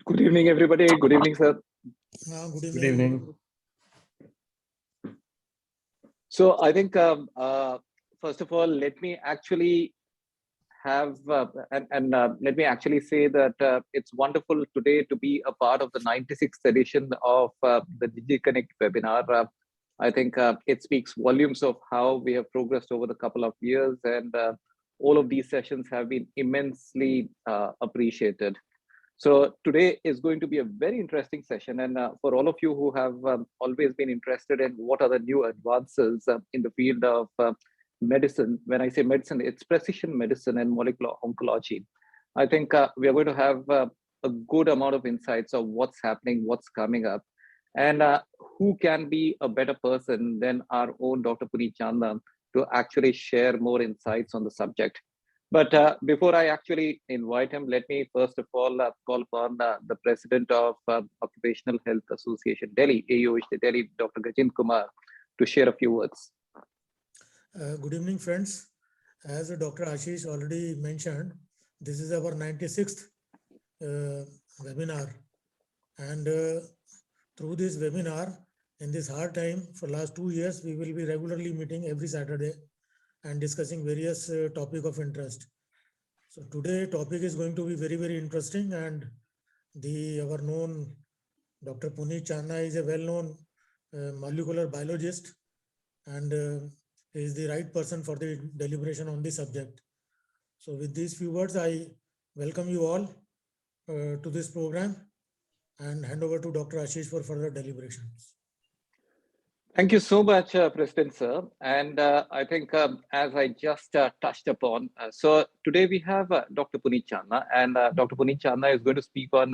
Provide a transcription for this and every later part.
Good evening, everybody. Good evening, sir. Good Good evening. So I think, first of all, let me actually have, let me actually say that it's wonderful today to be a part of the 96th edition of the DigiConnect webinar. I think it speaks volumes of how we have progressed over the couple of years, and all of these sessions have been immensely appreciated. So today is going to be a very interesting session. And for all of you who have always been interested in what are the new advances in the field of medicine, when I say medicine, it's precision medicine and molecular oncology. I think we are going to have a good amount of insights of what's happening, what's coming up, and who can be a better person than our own Dr. Puneet Chandna to actually share more insights on the subject. But before I actually invite him, let me first of all call upon the president of Occupational Health Association Delhi, AOH Delhi, Dr. Gajendra Kumar, to share a few words. Good evening, friends. As Dr. Ashish already mentioned, this is our 96th webinar. And through this webinar, in this hard time, for last 2 years, we will be regularly meeting every Saturday and discussing various topic of interest. So today topic is going to be very, very interesting, and our known Dr. Puneet Chandna is a well-known molecular biologist, and he is the right person for the deliberation on this subject. So with these few words, I welcome you all to this program and hand over to Dr. Ashish for further deliberations. Thank you so much, President Sir. And I think as I just touched upon, so today we have Dr. Puneet Chandna, and Dr. Puneet Chandna is going to speak on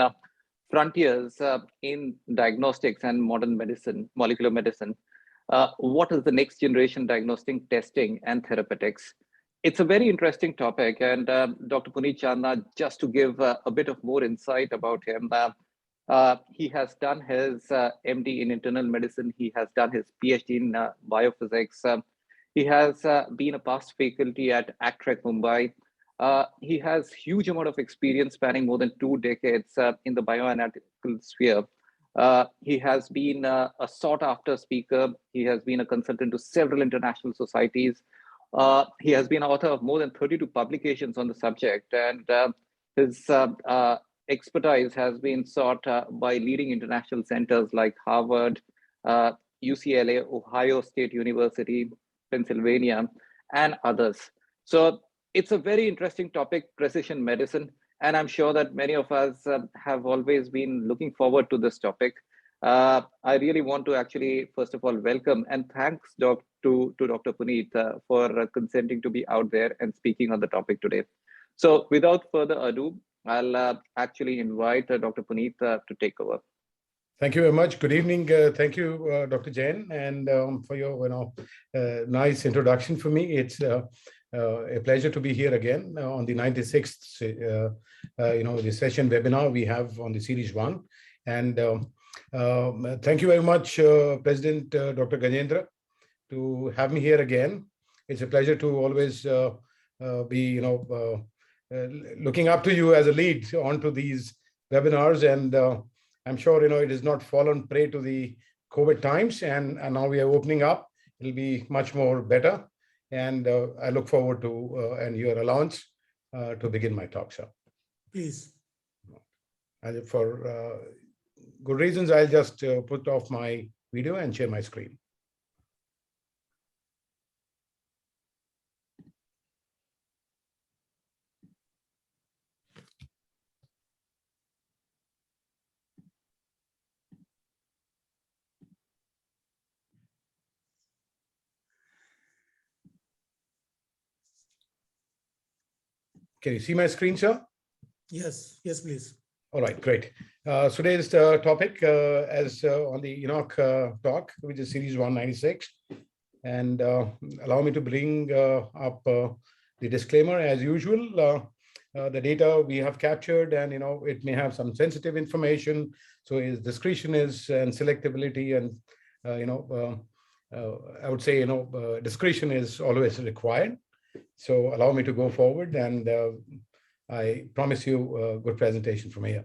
frontiers in diagnostics and modern medicine, molecular medicine. What is the next generation diagnostic testing and therapeutics? It's a very interesting topic. And Dr. Puneet Chandna, just to give a bit of more insight about him, he has done his MD in internal medicine. He has done his PhD in biophysics. He has been a past faculty at ACTREC Mumbai. He has huge amount of experience spanning more than 2 decades in the bioanalytical sphere. He has been a sought after speaker. He has been a consultant to several international societies. He has been author of more than 32 publications on the subject, and his expertise has been sought by leading international centers like Harvard, UCLA, Ohio State University, Pennsylvania, and others. So it's a very interesting topic, precision medicine, and I'm sure that many of us have always been looking forward to this topic. I really want to actually, first of all, welcome and thanks to Dr. Puneet for consenting to be out there and speaking on the topic today. So without further ado, I'll actually invite Dr. Puneet to take over. Thank you very much. Good evening. Thank you, Dr. Jain, and for your nice introduction for me. It's a pleasure to be here again on the 96th the session webinar we have on the series 1. And thank you very much, President Dr. Gajendra, to have me here again. It's a pleasure to always be looking up to you as a lead onto these webinars, and I'm sure it is not fallen prey to the COVID times, and now we are opening up. It'll be much more better, and I look forward to and your allowance to begin my talk, sir. Please. And for good reasons, I'll just put off my video and share my screen. Can you see my screen, sir? Yes, please. All right, great. Today's topic as on the Enoch talk, which is series 196. And allow me to bring up the disclaimer as usual. The data we have captured, and it may have some sensitive information. So its discretion is and selectivity, and I would say discretion is always required. So allow me to go forward, and I promise you a good presentation from here.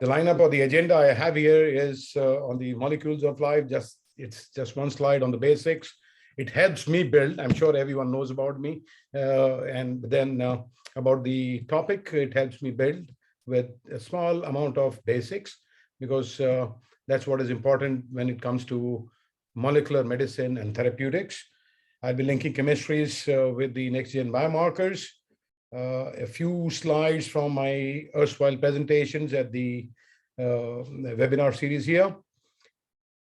The lineup or the agenda I have here is on the molecules of life. It's just one slide on the basics. It helps me build. I'm sure everyone knows about me. And then about the topic, it helps me build with a small amount of basics, because that's what is important when it comes to molecular medicine and therapeutics. I'll be linking chemistries with the next-gen biomarkers, a few slides from my erstwhile presentations at the webinar series here.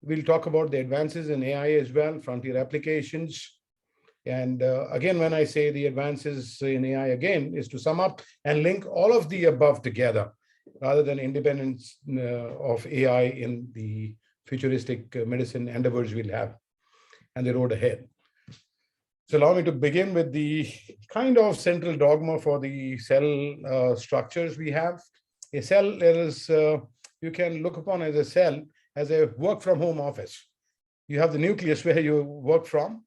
We'll talk about the advances in AI as well, frontier applications. And again, when I say the advances in AI, again, is to sum up and link all of the above together, rather than independence of AI in the futuristic medicine endeavors we'll have and the road ahead. So allow me to begin with the kind of central dogma for the cell structures we have. A cell is, you can look upon as a cell as a work from home office. You have the nucleus where you work from,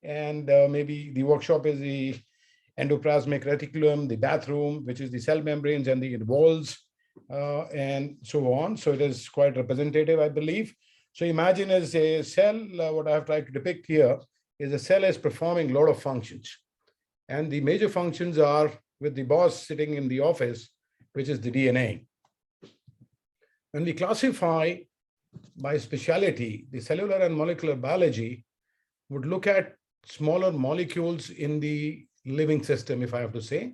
and maybe the workshop is the endoplasmic reticulum, the bathroom, which is the cell membranes and the walls, and so on. So it is quite representative, I believe. So imagine as a cell, what I have tried to depict here is a cell is performing a lot of functions. And the major functions are with the boss sitting in the office, which is the DNA. When we classify by specialty, the cellular and molecular biology would look at smaller molecules in the living system, if I have to say.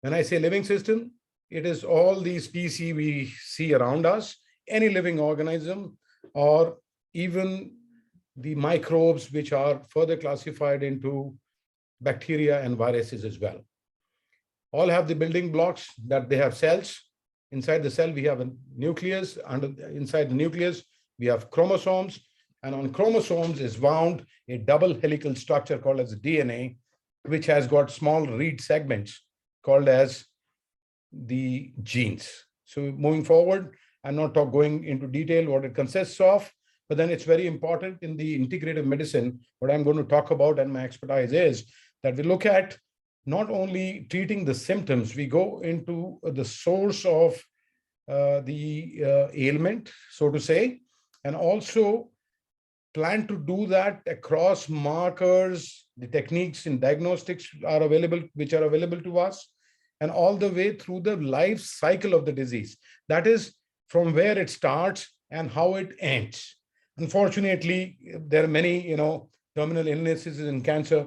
When I say living system, it is all the species we see around us, any living organism, or even the microbes, which are further classified into bacteria and viruses as well. All have the building blocks that they have cells. Inside the cell, we have a nucleus. Inside the nucleus, we have chromosomes. And on chromosomes is wound a double helical structure called as DNA, which has got small reed segments called as the genes. So moving forward, I'm not going into detail what it consists of, but then it's very important in the integrative medicine. What I'm going to talk about and my expertise is that we look at not only treating the symptoms, we go into the source of the ailment, so to say, and also plan to do that across markers. The techniques in diagnostics are available, which are available to us, and all the way through the life cycle of the disease. That is from where it starts and how it ends. Unfortunately, there are many, terminal illnesses in cancer.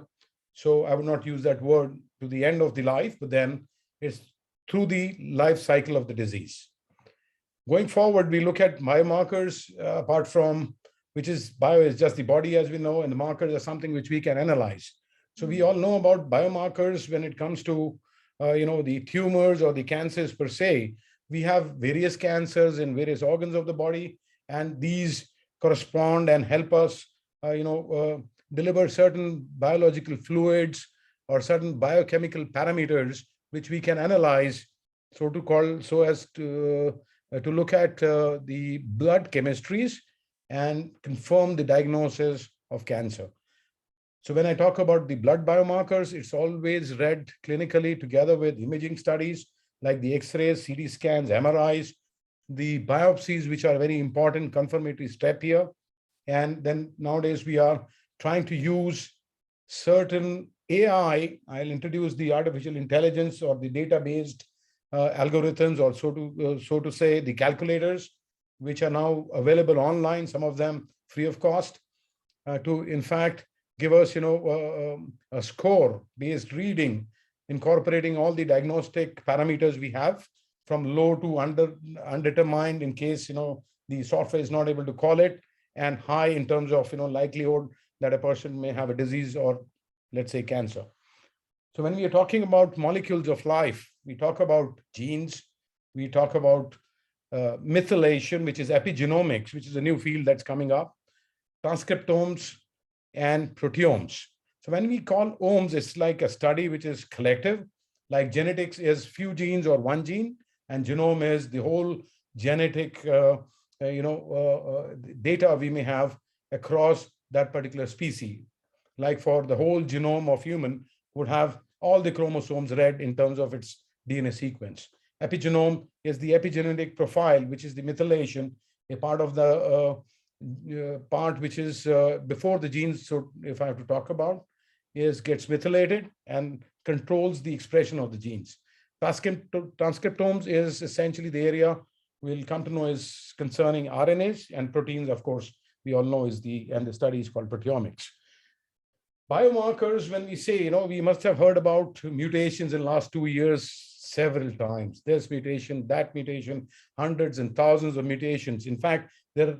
So I would not use that word to the end of the life, but then it's through the life cycle of the disease. Going forward, we look at biomarkers, apart from, which is bio is just the body as we know, and the markers are something which we can analyze. So we all know about biomarkers when it comes to, the tumors or the cancers per se. We have various cancers in various organs of the body, and these correspond and help us, deliver certain biological fluids or certain biochemical parameters, which we can analyze, so as to look at the blood chemistries and confirm the diagnosis of cancer. So when I talk about the blood biomarkers, it's always read clinically together with imaging studies like the X-rays, CT scans, MRIs, the biopsies, which are a very important confirmatory step here. And then nowadays we are trying to use certain AI. I'll introduce the artificial intelligence or the data-based algorithms, or so to say, the calculators, which are now available online, some of them free of cost, to in fact give us, a score-based reading, incorporating all the diagnostic parameters we have from low to undetermined in case, the software is not able to call it, and high in terms of, likelihood that a person may have a disease or, let's say, cancer. So when we are talking about molecules of life, we talk about genes, we talk about methylation, which is epigenomics, which is a new field that's coming up, transcriptomes, and proteomes. So when we call omes, it's like a study which is collective, like genetics is few genes or one gene, and genome is the whole genetic data we may have across that particular species. Like for the whole genome of human would have all the chromosomes read in terms of its DNA sequence. Epigenome is the epigenetic profile, which is the methylation, a part of the part which is before the genes. So if I have to talk about, is gets methylated and controls the expression of the genes. Transcriptomes is essentially the area we'll come to know is concerning RNAs and proteins. Of course, we all know is the study is called proteomics. Biomarkers, when we say, we must have heard about mutations in the last 2 years several times. This mutation, that mutation, hundreds and thousands of mutations. In fact, there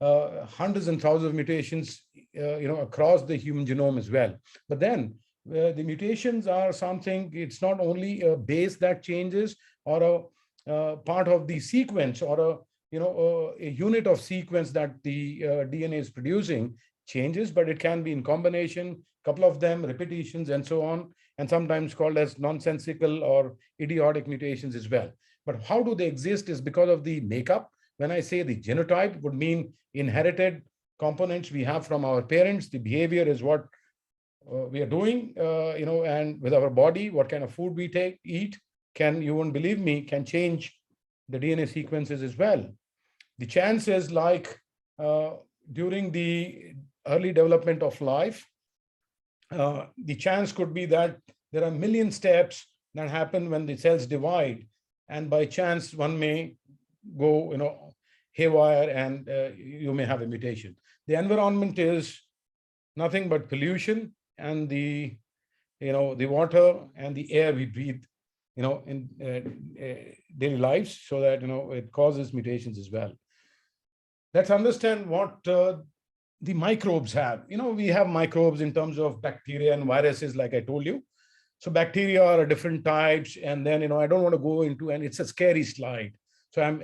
are hundreds and thousands of mutations, across the human genome as well. But then the mutations are something, it's not only a base that changes or a part of the sequence or a unit of sequence that the DNA is producing changes, but it can be in combination, couple of them, repetitions, and so on, and sometimes called as nonsensical or idiotic mutations as well. But how do they exist is because of the makeup. When I say the genotype would mean inherited components we have from our parents. The behavior is what we are doing, and with our body, what kind of food we eat, you won't believe me, can change the DNA sequences as well. The chances, like during the early development of life, the chance could be that there are million steps that happen when the cells divide, and by chance one may go haywire, and you may have a mutation. The environment is nothing but pollution and the water and the air we breathe in daily lives, so that it causes mutations as well. Let's understand what the microbes have. We have microbes in terms of bacteria and viruses, like I told you. So bacteria are different types, and then I don't want to go into, and it's a scary slide. So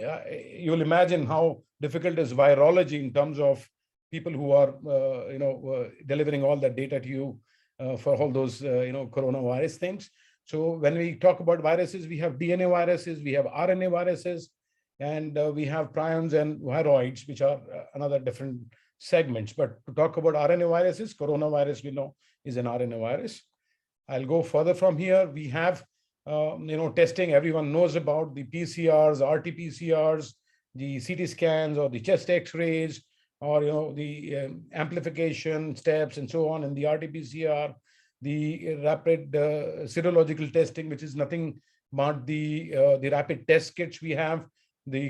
you'll imagine how difficult is virology in terms of people who are delivering all that data to you for all those coronavirus things. So when we talk about viruses, we have DNA viruses, we have RNA viruses, and we have prions and viroids, which are another different segments. But to talk about RNA viruses, coronavirus we know is an RNA virus. I'll go further from here. We have testing. Everyone knows about the PCRs, RT-PCRs, the CT scans, or the chest X-rays, or the amplification steps and so on in the RT-PCR, the rapid serological testing, which is nothing but the rapid test kits we have, the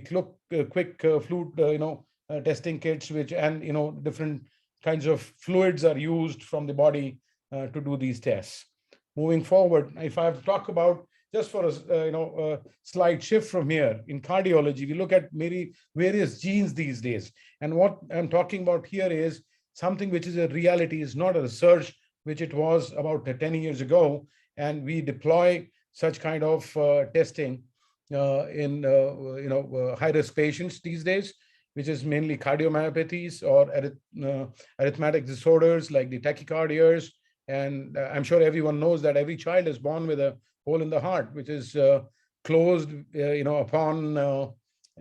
quick fluid testing kits, which different kinds of fluids are used from the body to do these tests. Moving forward, if I have to talk about, just for a slight shift from here, in cardiology, we look at various genes these days. And what I'm talking about here is something which is a reality, is not a research, which it was about 10 years ago. And we deploy such kind of testing in high-risk patients these days, which is mainly cardiomyopathies or arrhythmatic disorders like the tachycardias. And I'm sure everyone knows that every child is born with a hole in the heart, which is closed, upon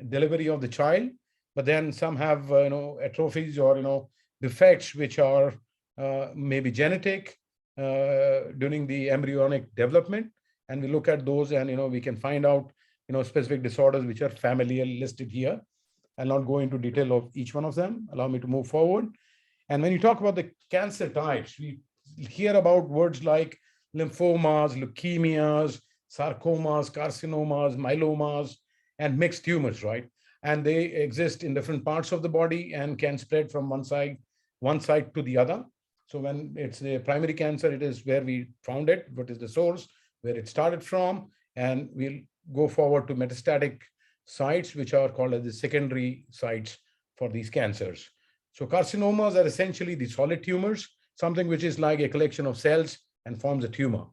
delivery of the child. But then some have, atrophies or, defects, which are maybe genetic during the embryonic development. And we look at those, and, we can find out, specific disorders which are familially listed here. I'll not go into detail of each one of them. Allow me to move forward. And when you talk about the cancer types, we hear about words like lymphomas, leukemias, sarcomas, carcinomas, myelomas, and mixed tumors, right? And they exist in different parts of the body and can spread from one side to the other. So when it's the primary cancer, it is where we found it, what is the source, where it started from, and we'll go forward to metastatic sites, which are called as the secondary sites for these cancers. So carcinomas are essentially the solid tumors, something which is like a collection of cells and forms a tumor.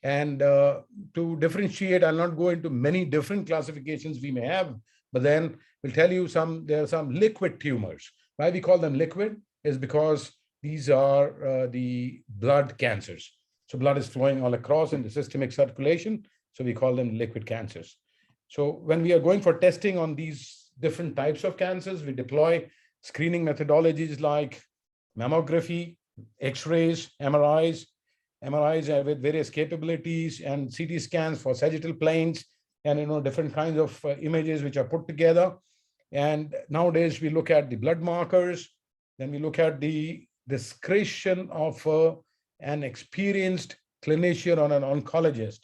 And to differentiate, I'll not go into many different classifications we may have, but then we'll tell you there are some liquid tumors. Why we call them liquid is because these are the blood cancers. So blood is flowing all across in the systemic circulation. So we call them liquid cancers. So when we are going for testing on these different types of cancers, we deploy screening methodologies like mammography, X-rays, MRIs with various capabilities, and CT scans for sagittal planes, and different kinds of images which are put together. And nowadays we look at the blood markers, then we look at the discretion of an experienced clinician or an oncologist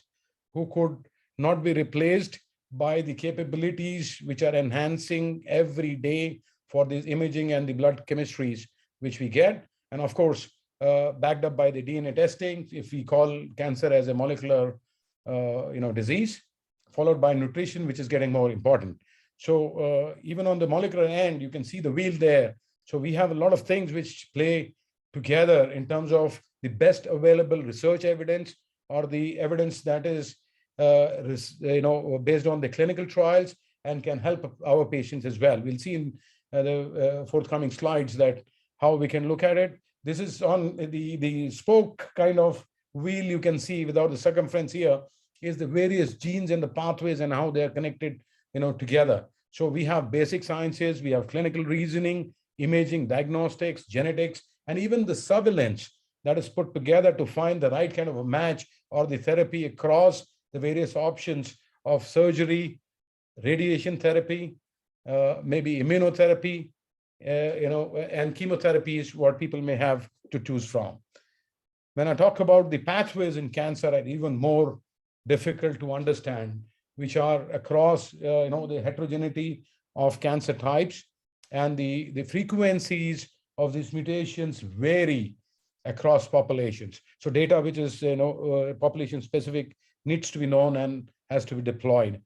who could not be replaced by the capabilities which are enhancing every day for this imaging and the blood chemistries which we get. And of course, backed up by the DNA testing, if we call cancer as a molecular disease, followed by nutrition, which is getting more important. So even on the molecular end, you can see the wheel there. So we have a lot of things which play together in terms of the best available research evidence or the evidence that is based on the clinical trials and can help our patients as well. We'll see in the forthcoming slides that how we can look at it. This is on the spoke kind of wheel you can see without the circumference here is the various genes and the pathways and how they are connected together. So we have basic sciences, we have clinical reasoning, imaging, diagnostics, genetics, and even the surveillance that is put together to find the right kind of a match or the therapy across the various options of surgery, radiation therapy, maybe immunotherapy, and chemotherapy is what people may have to choose from. When I talk about the pathways in cancer, are even more difficult to understand, which are across the heterogeneity of cancer types, and the frequencies of these mutations vary across populations. So data which is population specific needs to be known and has to be deployed.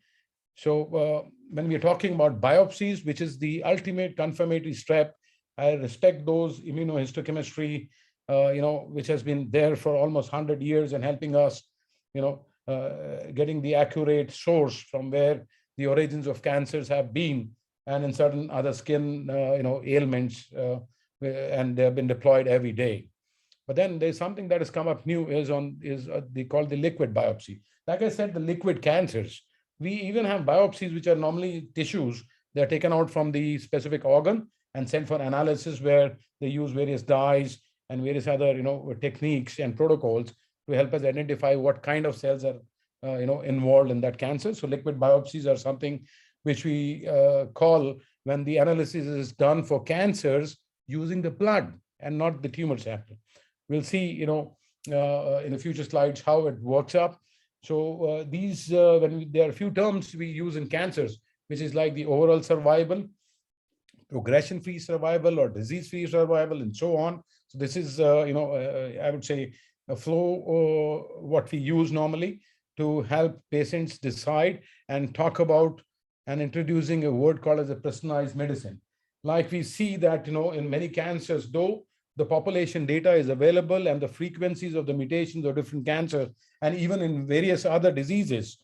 So when we're talking about biopsies, which is the ultimate confirmatory step, I respect those immunohistochemistry, which has been there for almost 100 years and helping us, getting the accurate source from where the origins of cancers have been, and in certain other skin, ailments, and they have been deployed every day. But then there's something that has come up new they call the liquid biopsy. Like I said, the liquid cancers, we even have biopsies which are normally tissues. They're taken out from the specific organ and sent for analysis, where they use various dyes and various other techniques and protocols to help us identify what kind of cells are involved in that cancer. So liquid biopsies are something which we call when the analysis is done for cancers using the blood and not the tumor sample. We'll see in the future slides how it works up. So there are a few terms we use in cancers, which is like the overall survival, progression-free survival, or disease-free survival, and so on. So this is, I would say, a flow, what we use normally to help patients decide and talk about and introducing a word called as a personalized medicine. Like we see that, in many cancers, though the population data is available and the frequencies of the mutations of different cancers, and even in various other diseases,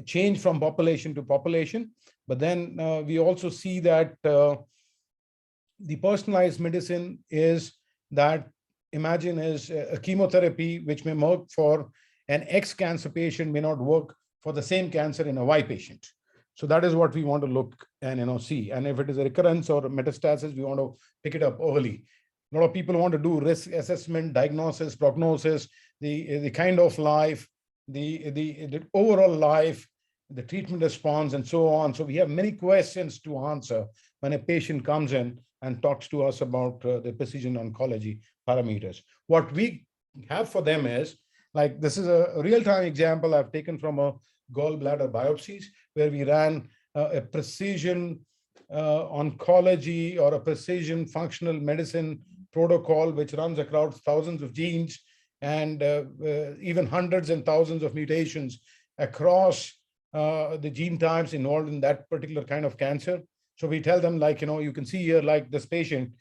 change from population to population. But then we also see that the personalized medicine is that, imagine is a chemotherapy which may work for an X cancer patient may not work for the same cancer in a Y patient. So that is what we want to look and see. And if it is a recurrence or a metastasis, we want to pick it up early. A lot of people want to do risk assessment, diagnosis, prognosis, the kind of life, the overall life, the treatment response, and so on. So we have many questions to answer when a patient comes in and talks to us about the precision oncology parameters. What we have for them is, like, this is a real-time example I've taken from a gallbladder biopsies, where we ran a precision oncology or a precision functional medicine protocol, which runs across thousands of genes and even hundreds and thousands of mutations across the gene types involved in that particular kind of cancer. So we tell them, like, you can see here, like this patient,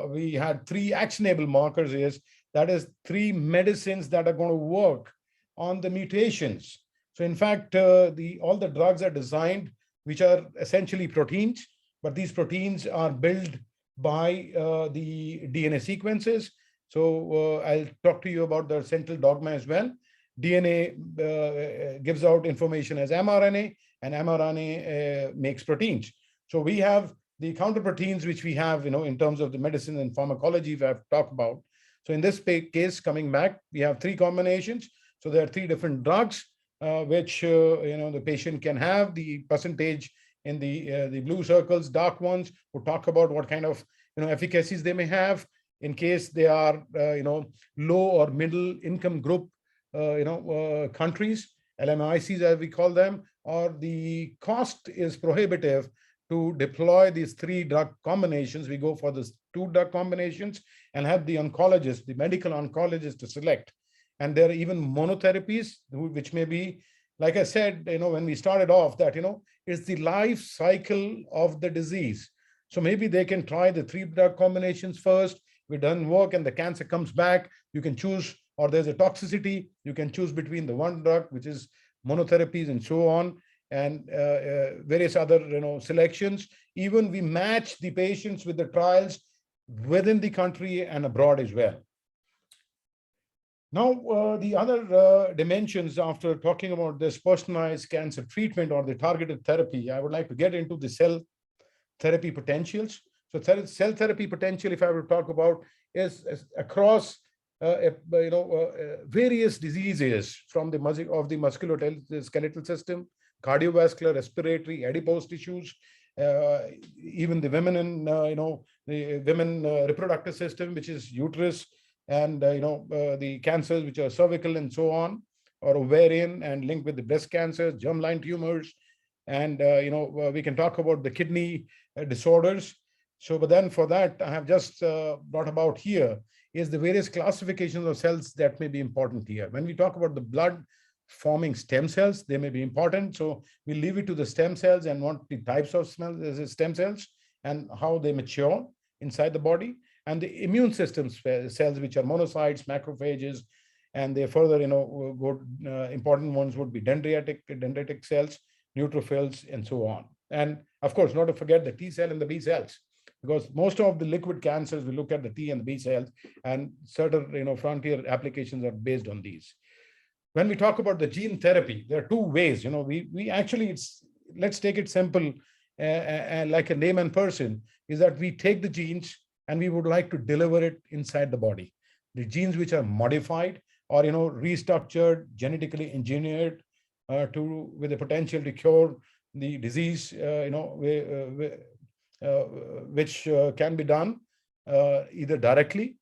we had 3 actionable markers that is 3 medicines that are going to work on the mutations. So in fact, all the drugs are designed, which are essentially proteins, but these proteins are built by the DNA sequences. So I'll talk to you about the central dogma as well. DNA gives out information as mRNA, and mRNA makes proteins. So we have the counter proteins, which we have, in terms of the medicine and pharmacology we have talked about. So in this case, coming back, we have 3 combinations. So there are 3 different drugs, which the patient can have. The percentage in the blue circles, dark ones, would talk about what kind of efficacies they may have in case they are low or middle income group countries, LMICs as we call them, or the cost is prohibitive to deploy these 3 drug combinations. We go for the 2 drug combinations and have the oncologist, the medical oncologist, to select. And there are even monotherapies, which may be, like I said, when we started off, that it's the life cycle of the disease. So maybe they can try the 3 drug combinations first. If it doesn't work and the cancer comes back, you can choose, or there's a toxicity, you can choose between the 1 drug, which is monotherapies and so on, and various other selections. Even we match the patients with the trials within the country and abroad as well. Now, the other dimensions, after talking about this personalized cancer treatment or the targeted therapy, I would like to get into the cell therapy potentials. So cell therapy potential, if I were to talk about, is across various diseases from the musculoskeletal system, cardiovascular, respiratory, adipose tissues, even the women in the women reproductive system, which is uterus, and the cancers which are cervical and so on, or ovarian, and linked with the breast cancers, germline tumors, and we can talk about the kidney disorders. So, but then for that, I have just brought about here is the various classifications of cells that may be important here. When we talk about the blood forming stem cells, they may be important. So we leave it to the stem cells and what the types of stem cells and how they mature inside the body. And the immune system cells, which are monocytes, macrophages, and they further, important ones would be dendritic cells, neutrophils, and so on. And of course, not to forget the T cell and the B cells, because most of the liquid cancers, we look at the T and the B cells, and certain, frontier applications are based on these. When we talk about the gene therapy, there are 2 ways. We actually, let's take it simple, and like a layman person, is that we take the genes and we would like to deliver it inside the body. The genes which are modified or restructured, genetically engineered with the potential to cure the disease, which can be done either directly,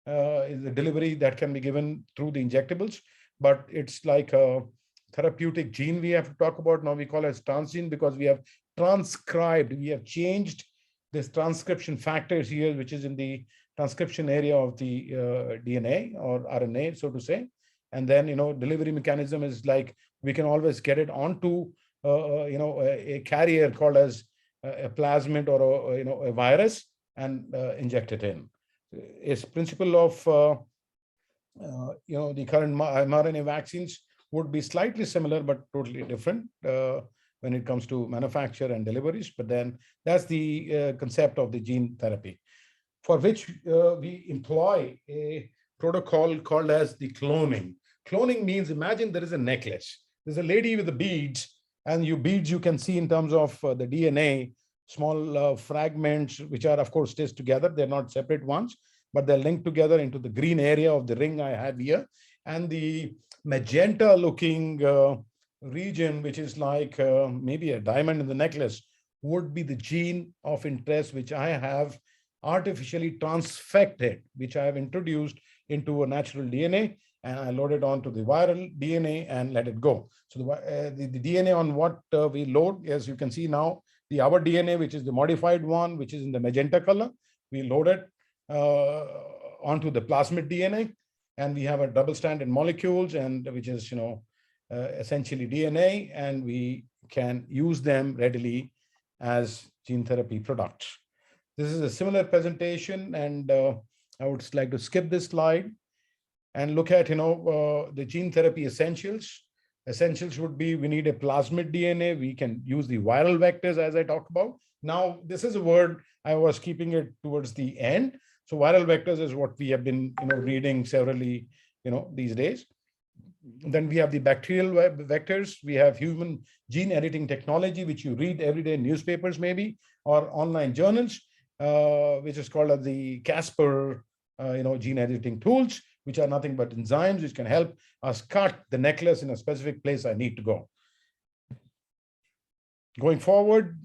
is the delivery that can be given through the injectables, but it's like a therapeutic gene we have to talk about. Now we call it as transgene because we have transcribed, we have changed this transcription factors here, which is in the transcription area of the DNA or RNA, so to say. And then, delivery mechanism is like, we can always get it onto, a carrier called as a plasmid or a virus and inject it in. Its principle of, the current mRNA vaccines would be slightly similar, but totally different when it comes to manufacture and deliveries. But then that's the concept of the gene therapy, for which we employ a protocol called as the cloning. Cloning means, imagine there is a necklace. There's a lady with the beads, and beads you can see in terms of the DNA, small fragments, which are, of course, stitched together. They're not separate ones, but they're linked together into the green area of the ring I have here. And the magenta looking region, which is like maybe a diamond in the necklace, would be the gene of interest, which I have artificially transfected, which I have introduced into a natural DNA, and I load it onto the viral DNA and let it go. So the DNA on what we load, as you can see now, our DNA, which is the modified one, which is in the magenta color, we load it onto the plasmid DNA, and we have a double-stranded molecules, and which is essentially DNA, and we can use them readily as gene therapy products. This is a similar presentation, and I would like to skip this slide and look at the gene therapy essentials. Essentials would be, we need a plasmid DNA. We can use the viral vectors, as I talked about. Now, this is a word I was keeping it towards the end. So viral vectors is what we have been reading severally these days. Then we have the bacterial vectors. We have human gene editing technology, which you read every day in newspapers maybe, or online journals, which is called the Casper gene editing tools. which are nothing but enzymes which can help us cut the necklace in a specific place I need to go. Going forward,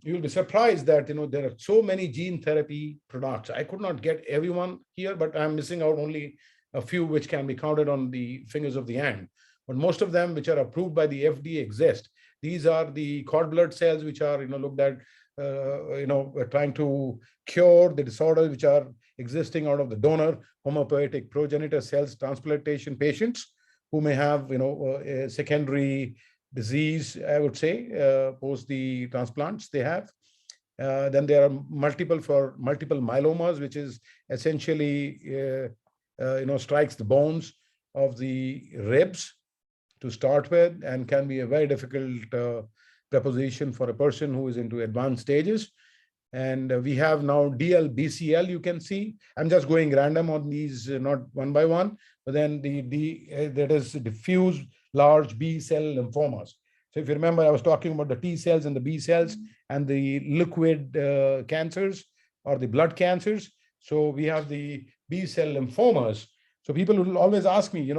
you'll be surprised that there are so many gene therapy products. I could not get everyone here, but I'm missing out only a few which can be counted on the fingers of the hand. But most of them which are approved by the FDA exist. These are the cord blood cells which are looked at, trying to cure the disorders which are existing out of the donor hematopoietic progenitor cells transplantation patients who may have a secondary disease, I would say, post the transplants they have. Then there are multiple myelomas, which is essentially strikes the bones of the ribs to start with, and can be a very difficult preposition for a person who is into advanced stages. And we have now DLBCL, you can see. I'm just going random on these, not one by one, but then that is diffuse large B cell lymphomas. So if you remember, I was talking about the T cells and the B cells and the liquid cancers or the blood cancers. So we have the B cell lymphomas. So people will always ask me,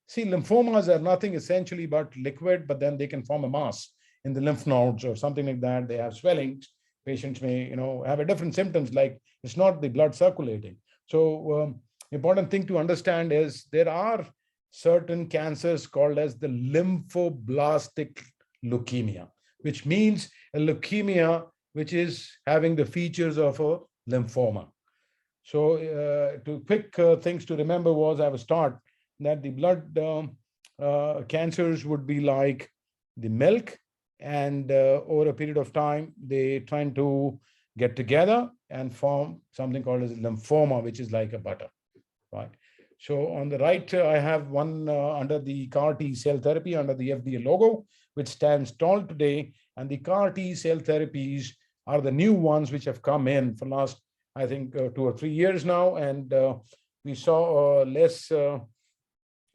see, lymphomas are nothing essentially but liquid, but then they can form a mass in the lymph nodes or something like that. They have swellings. Patients may, have a different symptoms, like it's not the blood circulating. So important thing to understand is there are certain cancers called as the lymphoblastic leukemia, which means a leukemia which is having the features of a lymphoma. So two quick things to remember was I was taught that the blood cancers would be like the milk, and over a period of time, they trying to get together and form something called as lymphoma, which is like a butter, right? So on the right, I have one under the CAR T cell therapy under the FDA logo, which stands tall today. And the CAR T cell therapies are the new ones which have come in for last, I think, 2 or 3 years now. And we saw less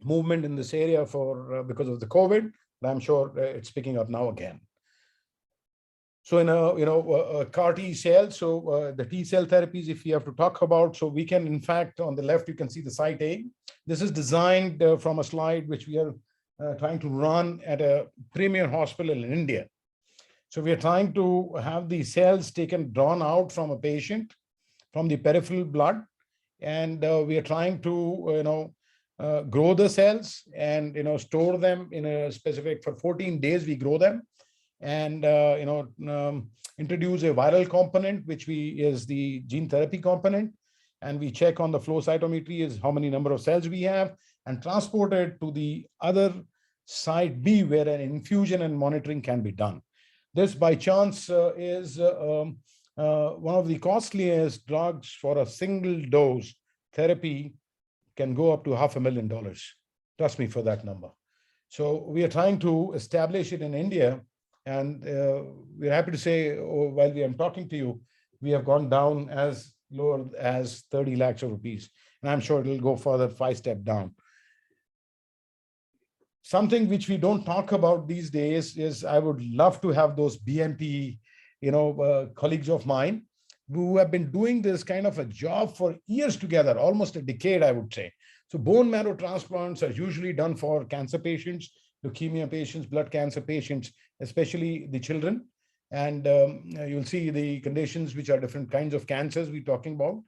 movement in this area for because of the COVID. But I'm sure it's picking up now again. So in a CAR T cell, so the T cell therapies, if we have to talk about, so we can, in fact, on the left, you can see the site A. This is designed from a slide which we are trying to run at a premier hospital in India. So we are trying to have the cells drawn out from a patient, from the peripheral blood, and we are trying to, grow the cells and, store them in a specific, for 14 days, we grow them. And introduce a viral component, which is the gene therapy component, and we check on the flow cytometry is how many number of cells we have, and transport it to the other side B, where an infusion and monitoring can be done. This, by chance, is one of the costliest drugs for a single dose therapy, can go up to $500,000. Trust me for that number. So we are trying to establish it in India. And we're happy to say, while we are talking to you, we have gone down as low as 30 lakhs of rupees. And I'm sure it'll go further, 5 steps down. Something which we don't talk about these days is I would love to have those BMT, colleagues of mine who have been doing this kind of a job for years together, almost a decade, I would say. So bone marrow transplants are usually done for cancer patients, leukemia patients, blood cancer patients, especially the children. And you'll see the conditions which are different kinds of cancers we're talking about.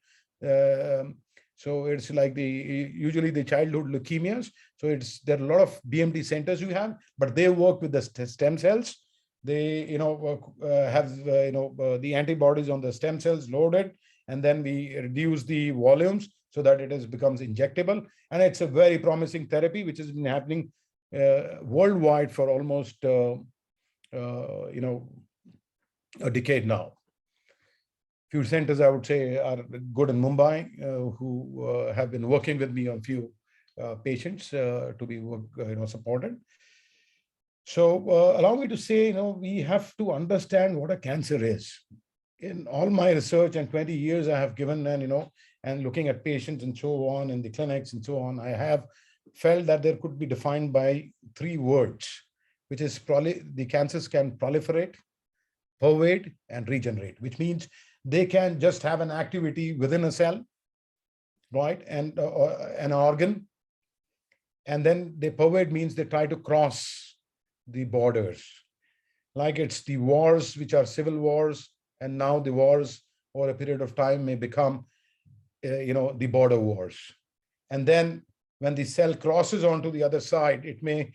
So it's like usually the childhood leukemias. So there are a lot of BMT centers you have, but they work with the stem cells. They have the antibodies on the stem cells loaded, and then we reduce the volumes so that it becomes injectable. And it's a very promising therapy which has been happening worldwide for almost a decade now. Few centers, I would say, are good in Mumbai, who have been working with me on few patients to be supported. So allow me to say, we have to understand what a cancer is. In all my research and 20 years I have given, and looking at patients and so on in the clinics and so on, I have felt that there could be defined by 3 words, which is the cancers can proliferate, pervade, and regenerate, which means they can just have an activity within a cell, right? And an organ. And then they pervade means they try to cross the borders. Like it's the wars, which are civil wars, and now the wars over a period of time may become, the border wars. And then when the cell crosses onto the other side, it may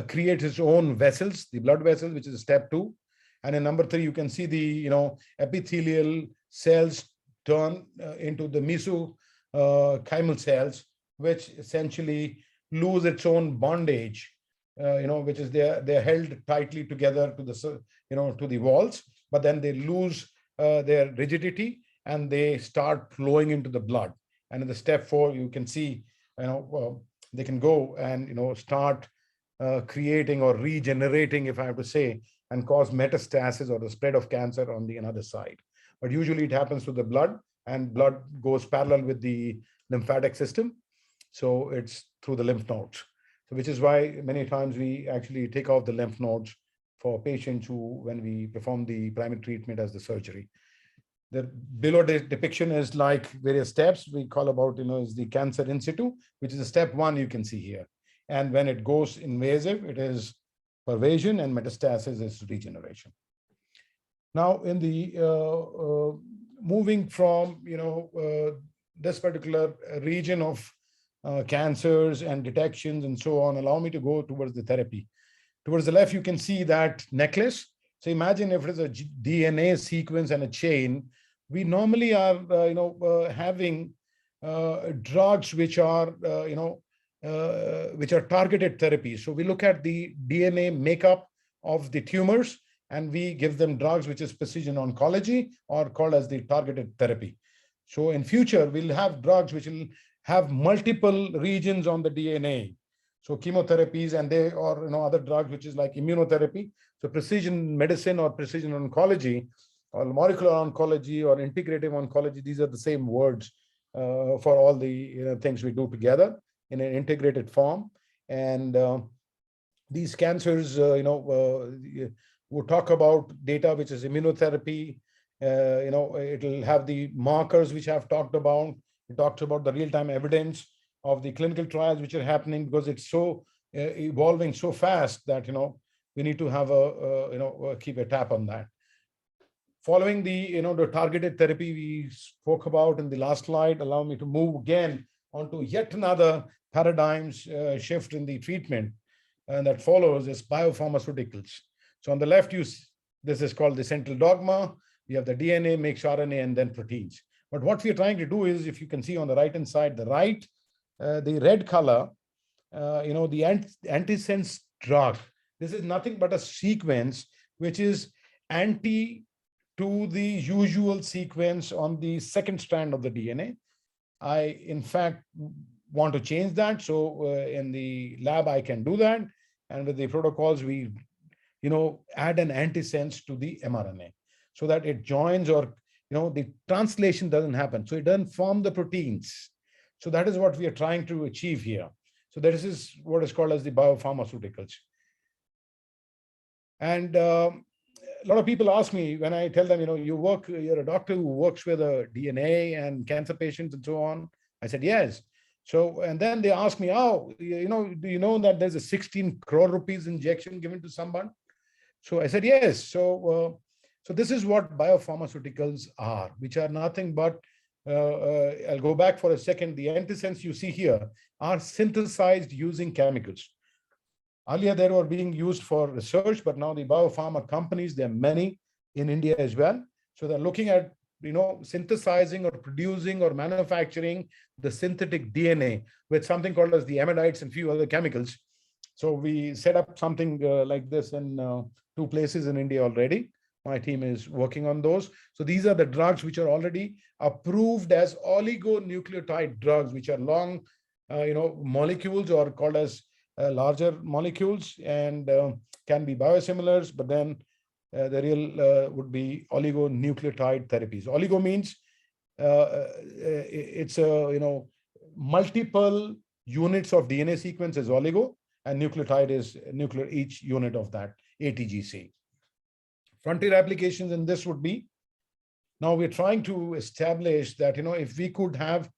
create its own vessels, the blood vessels, which is step 2. And in number 3, you can see the epithelial cells turn into the mesenchymal cells, which essentially lose its own bondage, which is they're held tightly together to the to the walls, but then they lose their rigidity and they start flowing into the blood. And in the step 4, you can see they can go and start creating or regenerating, if I have to say, and cause metastasis or the spread of cancer on the another side. But usually it happens to the blood, and blood goes parallel with the lymphatic system. So it's through the lymph nodes. So which is why many times we actually take off the lymph nodes for patients who, when we perform the primary treatment as the surgery. The below depiction is like various steps we call about, is the cancer in situ, which is a step 1 you can see here. And when it goes invasive, it is pervasion, and metastasis is regeneration. Now, in the moving from this particular region of cancers and detections and so on, allow me to go towards the therapy. Towards the left, you can see that necklace. So imagine if it is a DNA sequence and a chain. We normally are, having drugs which are, which are targeted therapies. So we look at the DNA makeup of the tumors, and we give them drugs, which is precision oncology or called as the targeted therapy. So in future, we'll have drugs which will have multiple regions on the DNA. So chemotherapies, and they or other drugs, which is like immunotherapy. So precision medicine or precision oncology or molecular oncology or integrative oncology, these are the same words for all the things we do together in an integrated form. And these cancers, we'll talk about data, which is immunotherapy. It'll have the markers, which I've talked about. It talks about the real-time evidence of the clinical trials which are happening, because it's so evolving so fast that we need to have keep a tap on that. Following the the targeted therapy we spoke about in the last slide, allow me to move again onto yet another paradigms shift in the treatment, and that follows is biopharmaceuticals. So on the left, this is called the central dogma. We have the DNA, makes RNA, and then proteins. But what we are trying to do is, if you can see on the right hand side, the red color, the antisense drug. This is nothing but a sequence which is anti to the usual sequence on the second strand of the DNA. I, in fact, want to change that. So in the lab, I can do that. And with the protocols, we, add an antisense to the mRNA so that it joins, or, the translation doesn't happen. So it doesn't form the proteins. So that is what we are trying to achieve here. So this is what is called as the biopharmaceuticals. And a lot of people ask me when I tell them, you're a doctor who works with a DNA and cancer patients and so on. I said, yes. So, and then they ask me, oh, do you know that there's a 16 crore rupees injection given to someone? So I said, yes. So, so this is what biopharmaceuticals are, which are nothing but, I'll go back for a second. The antisense you see here are synthesized using chemicals. Earlier, they were being used for research, but now the biopharma companies, there are many in India as well. So they're looking at, synthesizing or producing or manufacturing the synthetic DNA with something called as the amidites and few other chemicals. So we set up something like this in 2 places in India already. My team is working on those. So these are the drugs which are already approved as oligonucleotide drugs, which are long, molecules, or called as larger molecules, and can be biosimilars, but then the real would be oligonucleotide therapies. Oligo means it's multiple units of DNA sequence is oligo, and nucleotide is nuclear, each unit of that, ATGC. Frontier applications in this would be, now we're trying to establish that, if we could have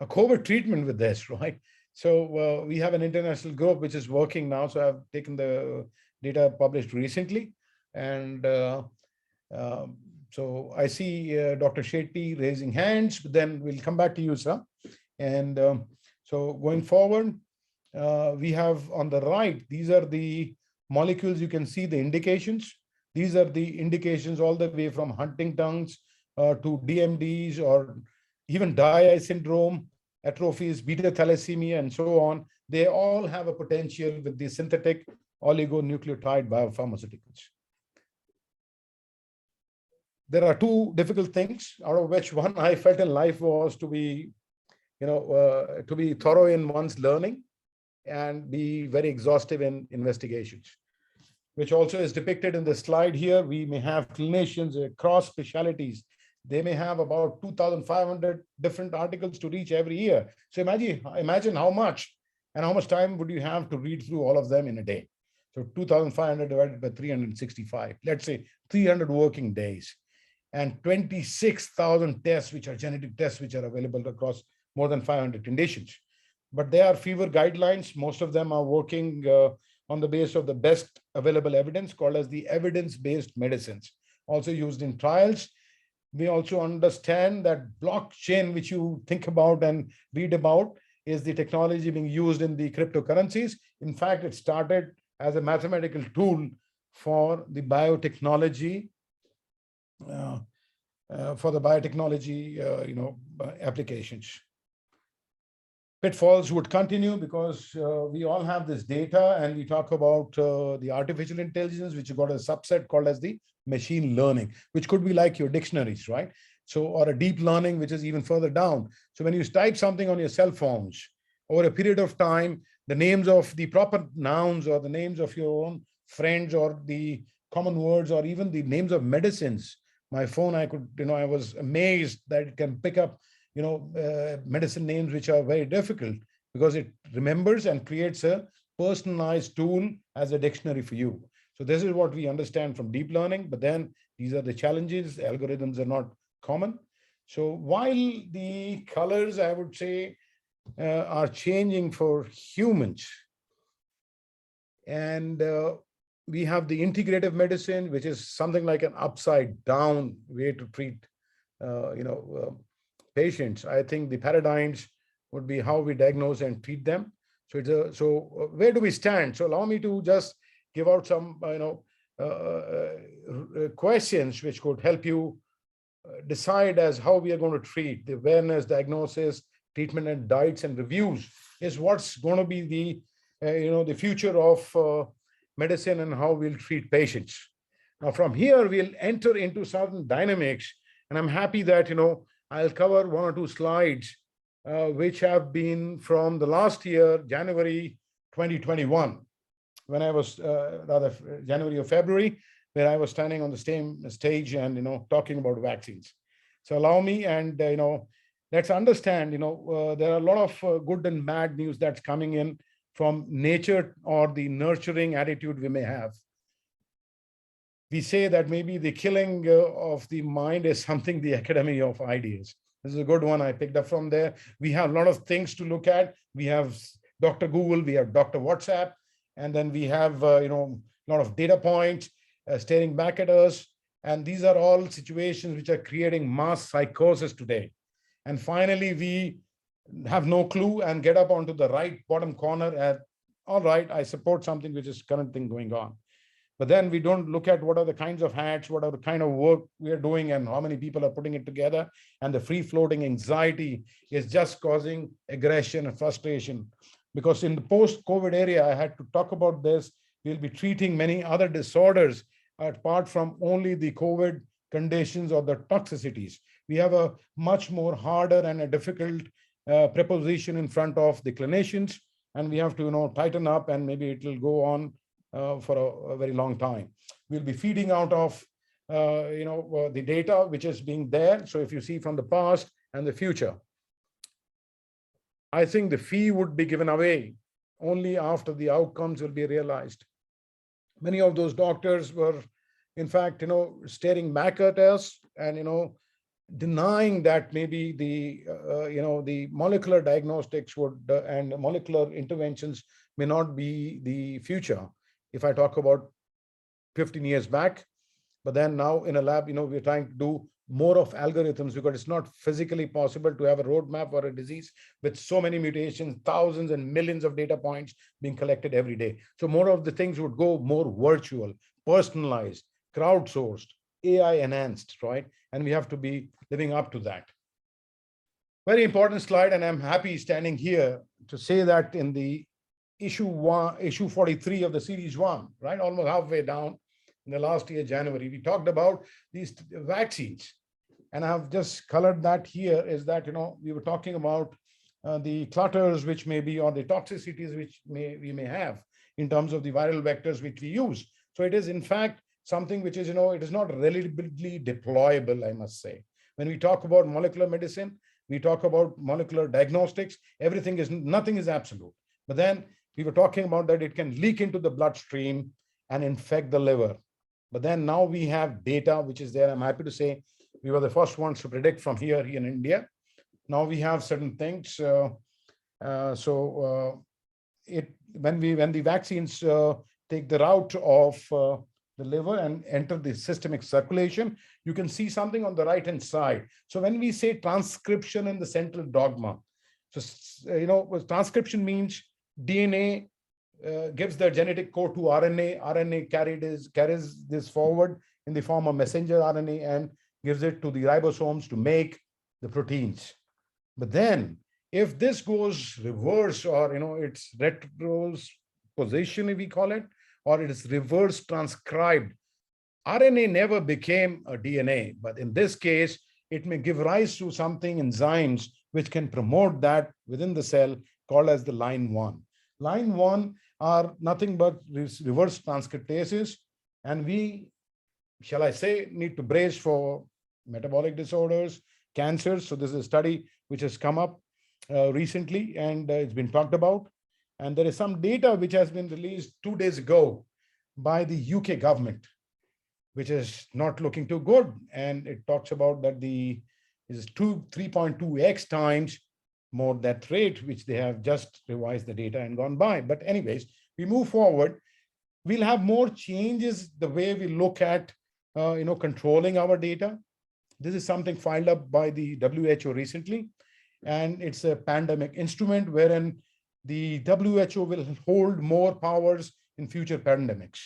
a COVID treatment with this, right? So we have an international group which is working now. So I've taken the data published recently. And um, so I see Dr. Shetty raising hands, but then we'll come back to you, sir. And so going forward, we have on the right, these are the molecules. You can see the indications. These are the indications all the way from Huntington's to DMDs, or even Dye syndrome, atrophies, beta thalassemia, and so on. They all have a potential with the synthetic oligonucleotide biopharmaceuticals. There are two difficult things, out of which one I felt in life was to be, to be thorough in one's learning and be very exhaustive in investigations, which also is depicted in the slide here. We may have clinicians across specialties. They may have about 2,500 different articles to reach every year. So imagine how much and how much time would you have to read through all of them in a day. So 2,500 divided by 365, let's say 300 working days, and 26,000 tests, which are genetic tests, which are available across more than 500 conditions. But they are fever guidelines. Most of them are working on the basis of the best available evidence, called as the evidence-based medicines, also used in trials. We also understand that blockchain, which you think about and read about, is the technology being used in the cryptocurrencies. In fact, it started as a mathematical tool for the biotechnology, applications. Pitfalls would continue because we all have this data, and we talk about the artificial intelligence, which you got a subset called as the machine learning, which could be like your dictionaries, right? So, or a deep learning, which is even further down. So when you type something on your cell phones over a period of time, the names of the proper nouns or the names of your own friends or the common words or even the names of medicines. My phone, I was amazed that it can pick up medicine names which are very difficult, because it remembers and creates a personalized tool as a dictionary for you. So this is what we understand from deep learning, but then these are the challenges. Algorithms are not common. So while the colors, I would say, are changing for humans, and we have the integrative medicine, which is something like an upside down way to treat patients. I think the paradigms would be how we diagnose and treat them. So where do we stand? So allow me to just give out some questions which could help you decide as how we are going to treat. The awareness, diagnosis, treatment, and diets and reviews is what's going to be the future of medicine and how we'll treat patients. Now from here we'll enter into certain dynamics, and I'm happy that I'll cover one or two slides which have been from the last year, January 2021, when I was rather January or February, where I was standing on the same stage and talking about vaccines. So allow me, and let's understand there are a lot of good and bad news that's coming in from nature or the nurturing attitude we may have. We say that maybe the killing of the mind is something, the Academy of Ideas. This is a good one I picked up from there. We have a lot of things to look at. We have Dr. Google, we have Dr. WhatsApp, and then we have a lot of data points staring back at us. And these are all situations which are creating mass psychosis today. And finally, we have no clue and get up onto the right bottom corner at, all right, I support something which is current thing going on. But then we don't look at what are the kinds of hats, what are the kind of work we are doing, and how many people are putting it together. And the free-floating anxiety is just causing aggression and frustration. Because in the post-COVID area, I had to talk about this. We'll be treating many other disorders apart from only the COVID conditions or the toxicities. We have a much more harder and a difficult preposition in front of the clinicians, and we have to tighten up, and maybe it will go on for a very long time. We'll be feeding out of the data which is being there. So if you see from the past and the future, I think the fee would be given away only after the outcomes will be realized. Many of those doctors were, in fact, staring back at us and denying that maybe the the molecular diagnostics would and molecular interventions may not be the future. If I talk about 15 years back, but then now in a lab, we're trying to do more of algorithms because it's not physically possible to have a roadmap for a disease with so many mutations, thousands and millions of data points being collected every day. So more of the things would go more virtual, personalized, crowdsourced, AI enhanced, right? And we have to be living up to that. Very important slide, and I'm happy standing here to say that in the issue 43 of the series 1, right, almost halfway down in the last year, January, we talked about these vaccines. And I have just colored that here is that, we were talking about the clutters which may be, or the toxicities which we may have in terms of the viral vectors which we use. So it is in fact something which is, it is not relatively deployable, I must say. When we talk about molecular medicine, we talk about molecular diagnostics, nothing is absolute. But then we were talking about that it can leak into the bloodstream and infect the liver. But then now we have data which is there. I'm happy to say we were the first ones to predict from here in India. Now we have certain things. When the vaccines take the route of the liver and enter the systemic circulation, you can see something on the right hand side. So when we say transcription in the central dogma, so transcription means DNA gives the genetic code to RNA. RNA carries this forward in the form of messenger RNA and gives it to the ribosomes to make the proteins. But then if this goes reverse, or it's retrosposition, if we call it, or it is reverse transcribed, RNA never became a DNA, but in this case, it may give rise to something, enzymes, which can promote that within the cell, called as the line 1. Line 1 are nothing but reverse transcriptases, and we, shall I say, need to brace for metabolic disorders, cancers. So this is a study which has come up recently, and it's been talked about. And there is some data which has been released 2 days ago by the UK government, which is not looking too good. And it talks about that is 3.2x times more that rate, which they have just revised the data and gone by. But anyways, we move forward. We'll have more changes the way we look at controlling our data. This is something filed up by the WHO recently, and it's a pandemic instrument wherein the WHO will hold more powers in future pandemics.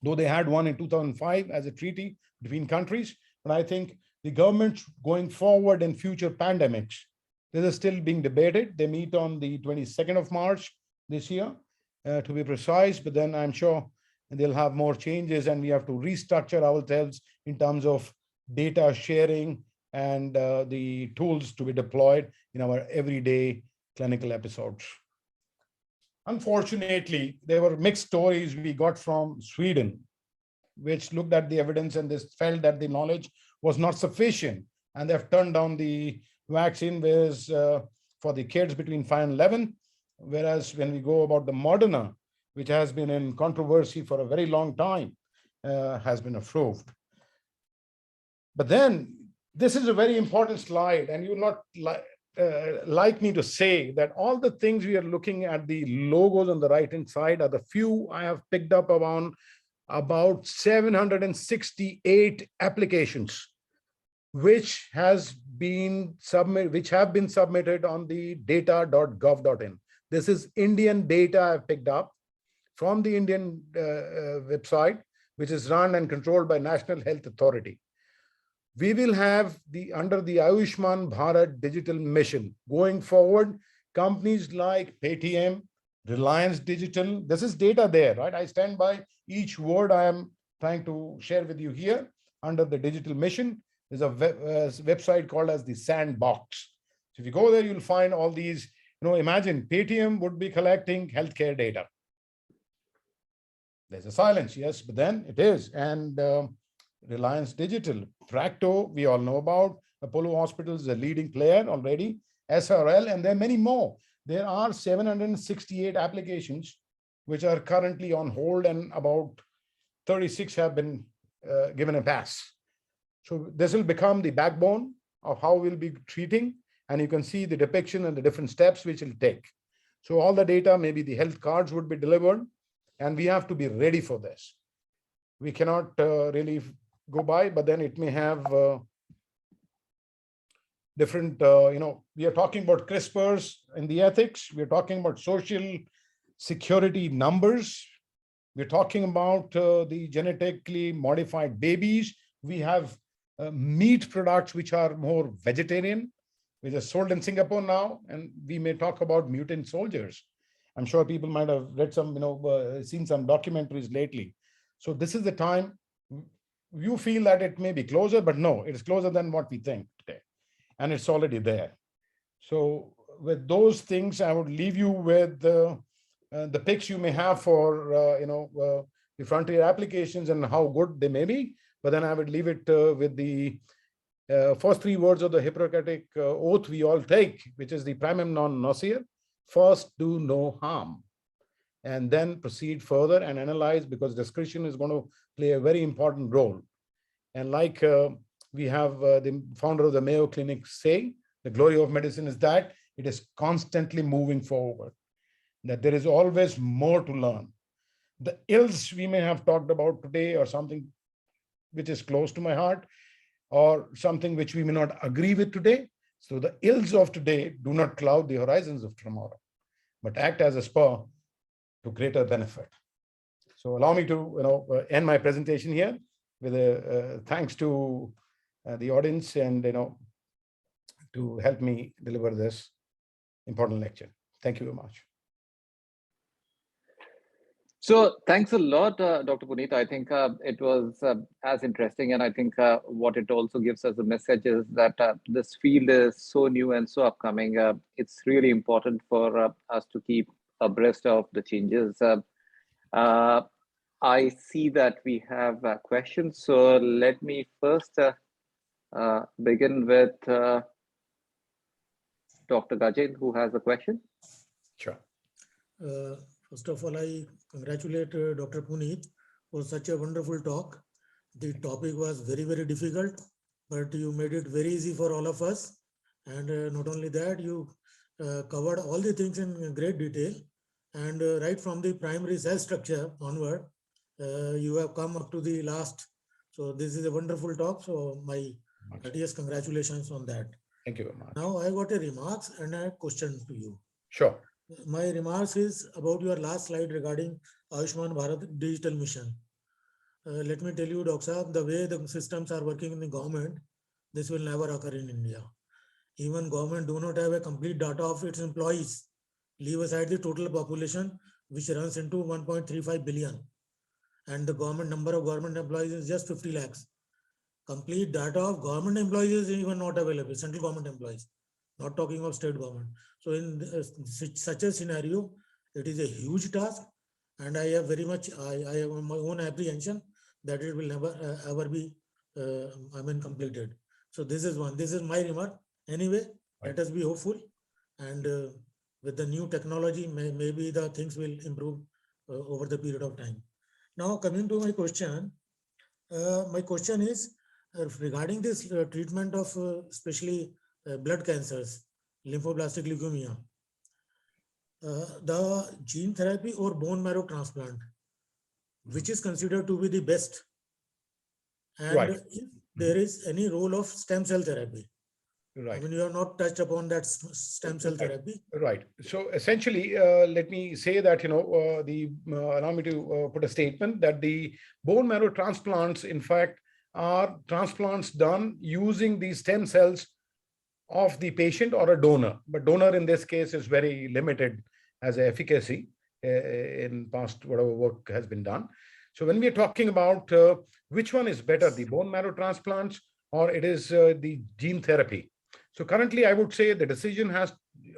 Though they had one in 2005 as a treaty between countries, but I think the governments going forward in future pandemics, this is still being debated. They meet on the 22nd of March this year, to be precise, but then I'm sure they'll have more changes and we have to restructure ourselves in terms of data sharing and the tools to be deployed in our everyday clinical episodes. Unfortunately, there were mixed stories we got from Sweden, which looked at the evidence and they felt that the knowledge was not sufficient, and they've turned down the vaccine, whereas for the kids between 5 and 11, whereas when we go about the Moderna, which has been in controversy for a very long time, has been approved. But then this is a very important slide, and you'll not like me to say that all the things we are looking at, the logos on the right hand side, are the few I have picked up around about 768 applications which have been submitted on the data.gov.in. This is Indian data I've picked up from the Indian website, which is run and controlled by National Health Authority. We will have under the Ayushman Bharat digital mission going forward, companies like Paytm, Reliance Digital, this is data there, right? I stand by each word I am trying to share with you here. Under the digital mission, there's a website called as the Sandbox. So if you go there, you'll find all these, imagine Paytm would be collecting healthcare data. There's a silence, yes, but then it is. And Reliance Digital, Practo, we all know about. Apollo Hospitals is a leading player already. SRL, and there are many more. There are 768 applications which are currently on hold, and about 36 have been given a pass. So this will become the backbone of how we'll be treating, and you can see the depiction and the different steps which will take. So all the data, maybe the health cards would be delivered, and we have to be ready for this. We cannot really go by, but then it may have different, we are talking about CRISPRs in the ethics, we're talking about social security numbers, we're talking about the genetically modified babies. We have meat products which are more vegetarian, which are sold in Singapore now, and we may talk about mutant soldiers. I'm sure people might have read some, seen some documentaries lately. So this is the time. You feel that it may be closer, but no, it is closer than what we think today, and it's already there. So with those things, I would leave you with the picks you may have for the frontier applications and how good they may be. But then I would leave it with the first three words of the Hippocratic oath we all take, which is the primum non nocere. First, do no harm, and then proceed further and analyze, because discretion is going to play a very important role. And like we have the founder of the Mayo Clinic say, the glory of medicine is that it is constantly moving forward, that there is always more to learn. The ills we may have talked about today are something which is close to my heart, or something which we may not agree with today. So the ills of today do not cloud the horizons of tomorrow, but act as a spur to greater benefit. So allow me to end my presentation here with a thanks to the audience and to help me deliver this important lecture. Thank you very much. So thanks a lot, Dr. Puneet. I think it was as interesting, and I think what it also gives us a message is that this field is so new and so upcoming. It's really important for us to keep abreast of the changes. I see that we have questions, so let me first begin with Dr. Gajen, who has a question. Sure. First of all, I congratulate Dr. Puneet for such a wonderful talk. The topic was very, very difficult, but you made it very easy for all of us. And not only that, you covered all the things in great detail. And right from the primary cell structure onward, you have come up to the last. So this is a wonderful talk. So my heartiest congratulations on that. Thank you very much. Now I got a remarks and a question to you. Sure. My remarks is about your last slide regarding Ayushman Bharat digital mission. Let me tell you, Dr. Saab, the way the systems are working in the government, this will never occur in India. Even government do not have a complete data of its employees. Leave aside the total population, which runs into 1.35 billion. And the government number of government employees is just 50 lakhs. Complete data of government employees is even not available, central government employees, not talking of state government. So in such a scenario, it is a huge task, and I have very much, I have my own apprehension that it will never ever be, completed. So this is one. This is my remark. Anyway, let us be hopeful, and with the new technology, maybe the things will improve over the period of time. Now, coming to my question is regarding this treatment of especially blood cancers, lymphoblastic leukemia, the gene therapy or bone marrow transplant, which is considered to be the best, and if there is any role of stem cell therapy. Right. I mean, you have not touched upon that stem cell therapy. Right. So essentially, let me say that, allow me to put a statement that the bone marrow transplants, in fact, are transplants done using the stem cells of the patient or a donor. But donor in this case is very limited as an efficacy in past whatever work has been done. So when we are talking about which one is better, the bone marrow transplants or it is the gene therapy. So currently, I would say the decision has,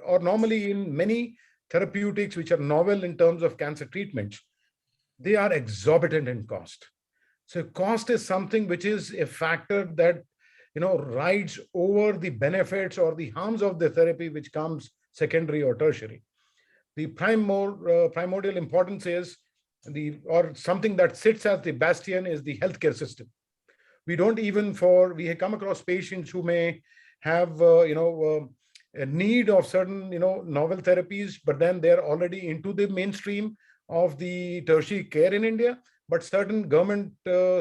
or normally in many therapeutics which are novel in terms of cancer treatments, they are exorbitant in cost. So cost is something which is a factor that rides over the benefits or the harms of the therapy, which comes secondary or tertiary. The primordial importance is or something that sits as the bastion is the healthcare system. we don't even we have come across patients who may have, a need of certain, novel therapies, but then they're already into the mainstream of the tertiary care in India. But certain government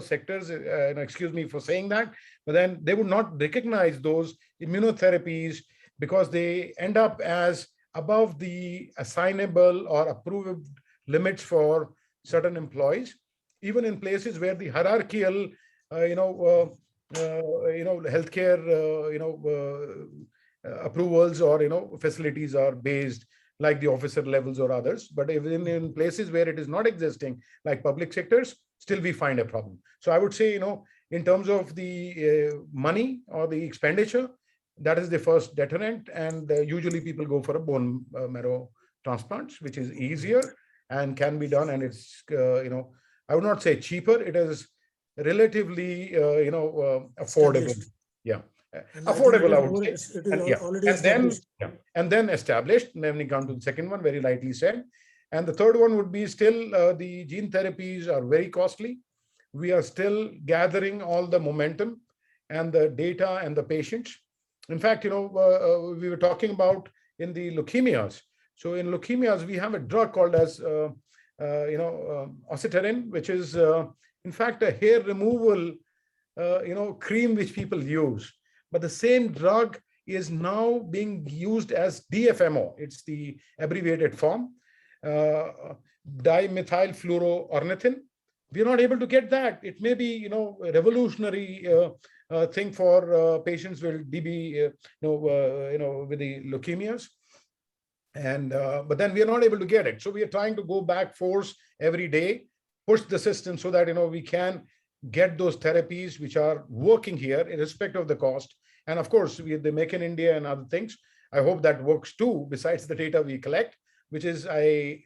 sectors, excuse me for saying that, but then they would not recognize those immunotherapies because they end up as above the assignable or approved limits for certain employees, even in places where the hierarchical, healthcare, approvals or facilities are based, like the officer levels or others. But even in places where it is not existing, like public sectors, still we find a problem. So I would say, in terms of the money or the expenditure, that is the first deterrent. And usually people go for a bone marrow transplants, which is easier and can be done. And it's, I would not say cheaper. It is relatively, affordable. Established. Yeah. And I think Affordable, it I is would say. it is And, yeah. already And then, established. and then established. And then we come to the second one, very rightly said. And the third one would be still the gene therapies are very costly. We are still gathering all the momentum and the data and the patients. In fact, we were talking about in the leukemias. So in leukemias, we have a drug called as, ocitabine, which is, in fact, a hair removal, cream which people use. But the same drug is now being used as DFMO. It's the abbreviated form, dimethylfluoroornithine. We're not able to get that. It may be, a revolutionary thing for patients with DB, with the leukemias. And but then we are not able to get it. So we are trying to go back force every day, push the system so that we can get those therapies which are working here, irrespective of the cost. And of course, they make in India and other things. I hope that works too, besides the data we collect, which is, I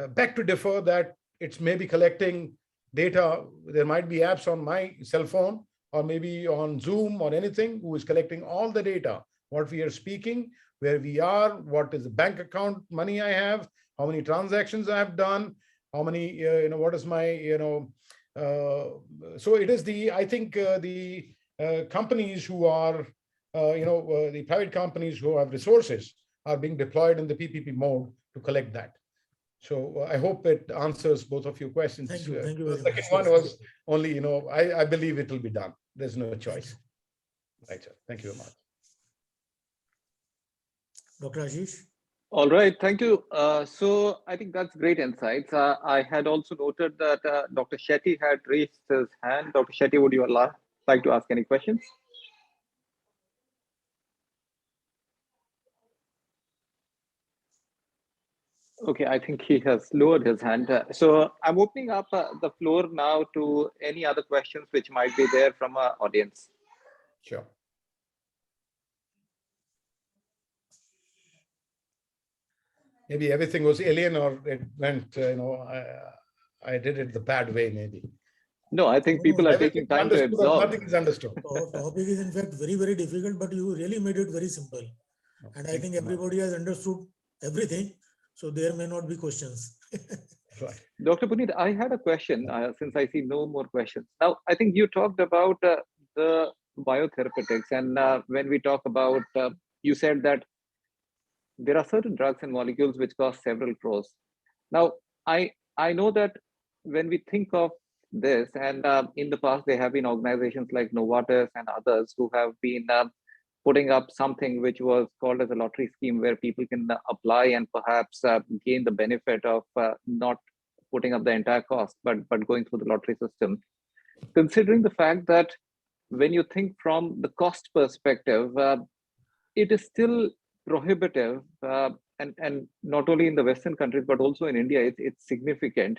beg to differ that it's maybe collecting data. There might be apps on my cell phone or maybe on Zoom or anything who is collecting all the data, what we are speaking, where we are, what is the bank account money I have, how many transactions I have done, how many, what is my, so it is I think the companies who are, the private companies who have resources are being deployed in the PPP mode to collect that. So I hope it answers both of your questions. Thank you. Thank you The very second much. one was only, I believe it will be done. There's no choice. Right, sir. Thank you very much. Dr. Ashish? All right, thank you. So I think that's great insights. I had also noted that Dr. Shetty had raised his hand. Dr. Shetty, would you like to ask any questions? Okay, I think he has lowered his hand. So I'm opening up the floor now to any other questions which might be there from our audience. Sure. Maybe everything was alien, or it went, I did it the bad way, maybe. No, I think people are taking time to absorb. Nothing is understood. Our topic is in fact very, very difficult, but you really made it very simple. And I think everybody has understood everything. So there may not be questions. Right. Dr. Puneet, I had a question since I see no more questions. Now, I think you talked about the biotherapeutics. And when we talk about, you said that there are certain drugs and molecules which cost several crores. Now, I know that when we think of this, and in the past, there have been organizations like Novartis and others who have been putting up something which was called as a lottery scheme where people can apply and perhaps gain the benefit of not putting up the entire cost, but going through the lottery system. Considering the fact that when you think from the cost perspective, it is still prohibitive, and not only in the Western countries, but also in India, it's significant.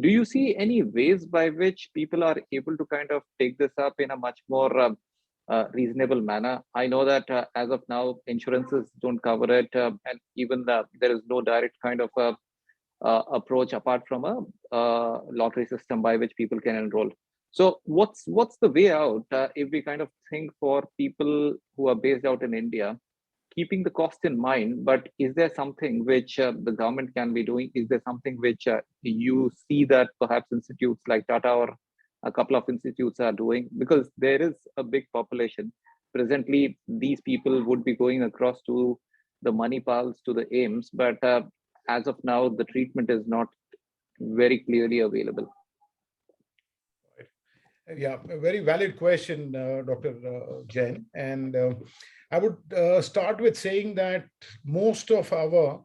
Do you see any ways by which people are able to kind of take this up in a much more reasonable manner? I know that as of now, insurances don't cover it, and even there is no direct kind of approach apart from a lottery system by which people can enroll. So what's the way out if we kind of think for people who are based out in India, keeping the cost in mind, but is there something which the government can be doing? Is there something which you see that perhaps institutes like Tata or a couple of institutes are doing, because there is a big population. Presently, these people would be going across to the Manipals, to the AIMS, but as of now, the treatment is not very clearly available. Yeah, a very valid question, Dr. Jain. And I would start with saying that most of our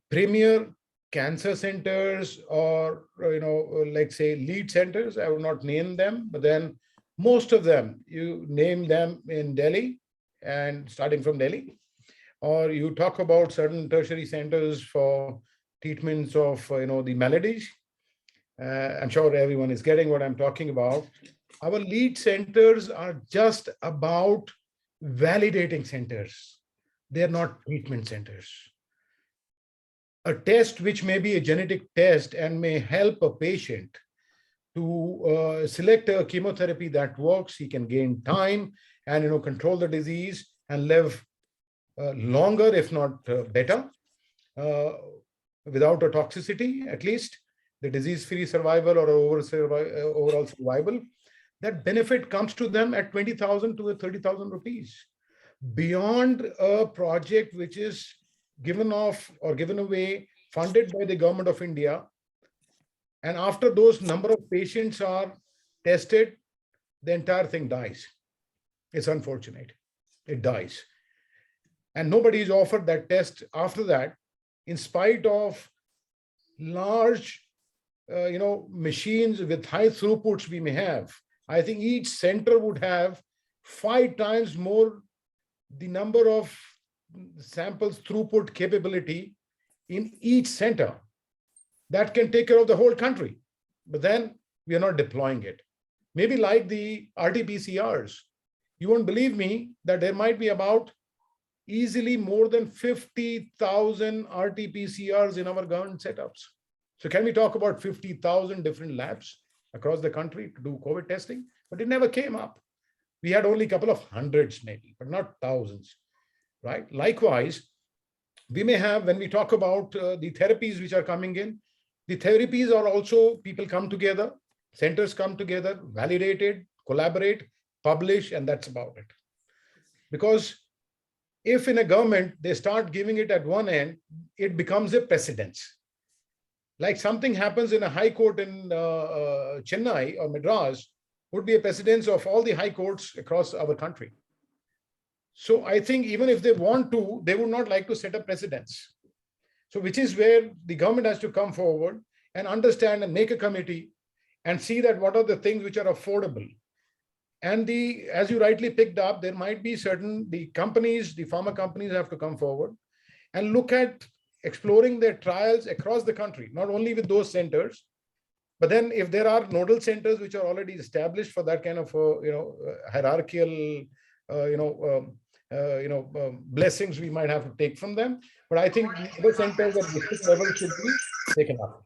premier cancer centers, or let's say lead centers, I would not name them, but then most of them, you name them in Delhi, and starting from Delhi, or you talk about certain tertiary centers for treatments of the maladies. I'm sure everyone is getting what I'm talking about. Our lead centers are just about validating centers. They're not treatment centers. A test which may be a genetic test and may help a patient to select a chemotherapy that works, he can gain time and control the disease and live longer, if not better, without a toxicity, at least the disease-free survival or overall survival. That benefit comes to them at 20,000 to 30,000 rupees. Beyond a project which is given off or given away, funded by the government of India, and after those number of patients are tested, the entire thing dies. It's unfortunate. It dies. And nobody is offered that test after that, in spite of large machines with high throughputs we may have. I think each center would have 5 times more the number of samples throughput capability in each center that can take care of the whole country. But then we are not deploying it. Maybe like the RT-PCRs. You won't believe me that there might be about easily more than 50,000 RT-PCRs in our government setups. So can we talk about 50,000 different labs across the country to do COVID testing? But it never came up. We had only a couple of hundreds maybe, but not thousands, right? Likewise, we may have, when we talk about the therapies which are coming in, the therapies are also, people come together, centers come together, validate it, collaborate, publish, and that's about it. Because if in a government, they start giving it at one end, it becomes a precedence. Like something happens in a high court in Chennai or Madras would be a precedence of all the high courts across our country. So I think even if they want to, they would not like to set a precedence. So which is where the government has to come forward and understand and make a committee and see that what are the things which are affordable. And as you rightly picked up, there might be certain, the pharma companies have to come forward and look at exploring their trials across the country, not only with those centers, but then if there are nodal centers which are already established for that kind of hierarchical blessings we might have to take from them. But I think the centers at district level should be taken up.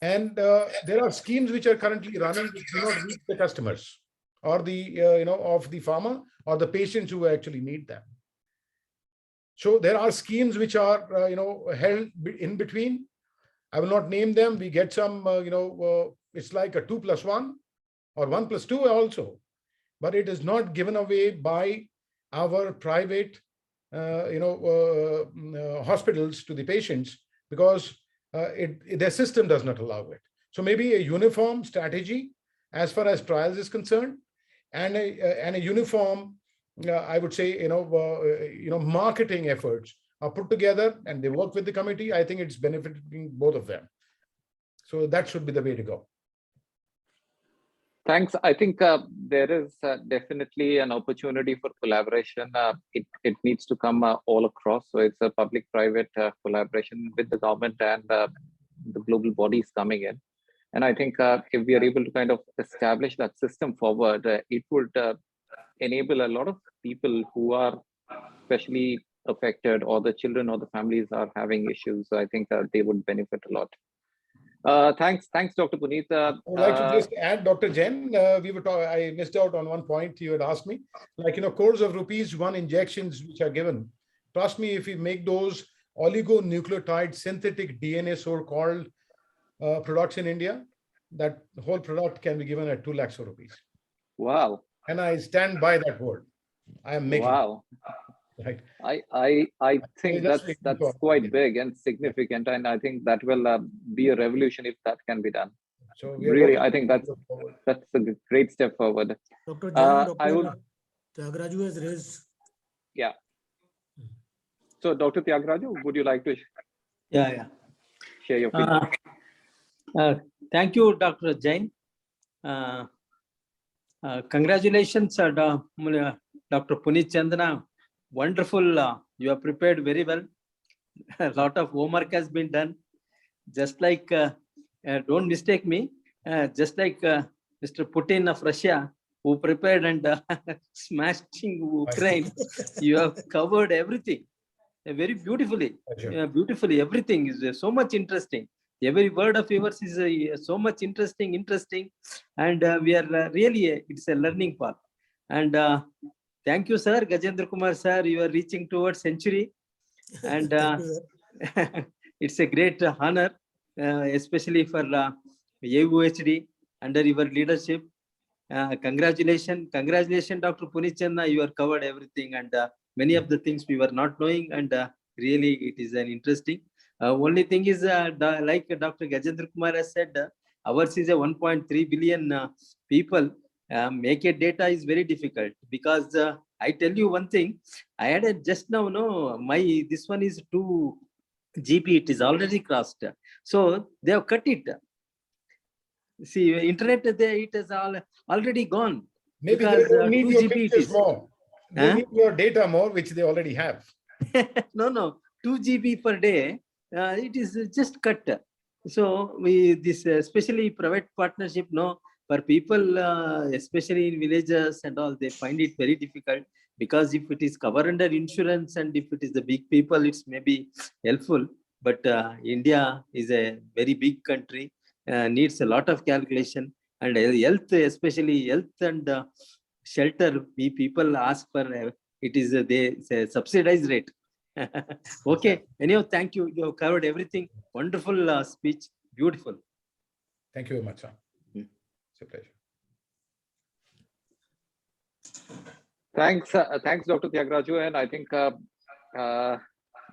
And there are schemes which are currently running which do not reach the customers or the of the pharma or the patients who actually need them. So there are schemes which are held in between. I will not name them. We get some it's like a 2+1 or 1+2 also, but it is not given away by our private hospitals to the patients because their system does not allow it. So maybe a uniform strategy as far as trials is concerned, and a uniform I would say marketing efforts are put together and they work with the committee. I think it's benefiting both of them. So that should be the way to go. Thanks. I think there is definitely an opportunity for collaboration. It needs to come all across. So it's a public-private collaboration with the government and the global bodies coming in. And I think if we are able to kind of establish that system forward, it would enable a lot of people who are especially affected, or the children or the families are having issues. So I think they would benefit a lot. Thanks, Dr. Puneet. I would like to just add, Dr. Jain, I missed out on one point you had asked me. Like, crores of rupees, one injections which are given. Trust me, if we make those oligonucleotide synthetic DNA so-called products in India, that whole product can be given at 2 lakhs of rupees. Wow. And I stand by that word. I am making. Wow. Right. I think just that's making for quite India. big and significant, and I think that will be a revolution if that can be done. So we are Really, working I think that's forward. a great step forward. Dr. Jain, I would, Dr. Tyagarajan has raised. yeah. So, Dr. Tyagarajan, would you like to Yeah. share your feedback? Thank you, Dr. Jain. Congratulations, Dr. Puneet Chandna. Wonderful. You have prepared very well. A lot of homework has been done. Just like, don't mistake me, just like Mr. Putin of Russia, who prepared and smashing Ukraine, you have covered everything very beautifully. Beautifully, everything is so much interesting. Every word of yours is so much interesting, and we are really, it's a learning path. And thank you, sir, Gajendra Kumar, sir, you are reaching towards century. And it's a great honor, especially for AUHD under your leadership. Congratulations, Dr. Puneet Chandna, you have covered everything, and many of the things we were not knowing, and really it is an interesting. Only thing is, like Dr. Gajendra Kumar has said, ours is a 1.3 billion people. Make a data is very difficult, because I tell you one thing, I had a just now, no, this one is 2 GB, it is already crossed. So they have cut it. See, internet, it is already gone. Maybe because, they don't need 2 your GB it pictures is. more. They need your data more, which they already have. No, 2 GB per day. It is just cut. So this especially private partnership, no, for people, especially in villages and all, they find it very difficult, because if it is covered under insurance and if it is the big people, it's maybe helpful. But India is a very big country, needs a lot of calculation, and health, especially health and shelter, we people ask for, it is they say subsidized rate. Okay, anyhow, thank you. You have covered everything. Wonderful speech. Beautiful. Thank you very much, sir. It's a pleasure. Thanks, Dr. Tyagarajan. And I think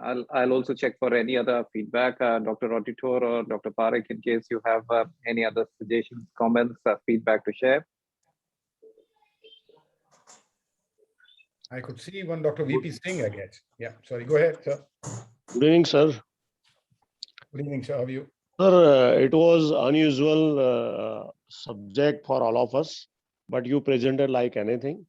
I'll also check for any other feedback, Dr. Auditor or Dr. Parekh, in case you have any other suggestions, comments, feedback to share. I could see one Dr. VP Singh, I guess. Yeah, sorry, go ahead, sir. Good evening, sir. Good evening, sir. How are you? Sir, it was unusual subject for all of us, but you presented like anything.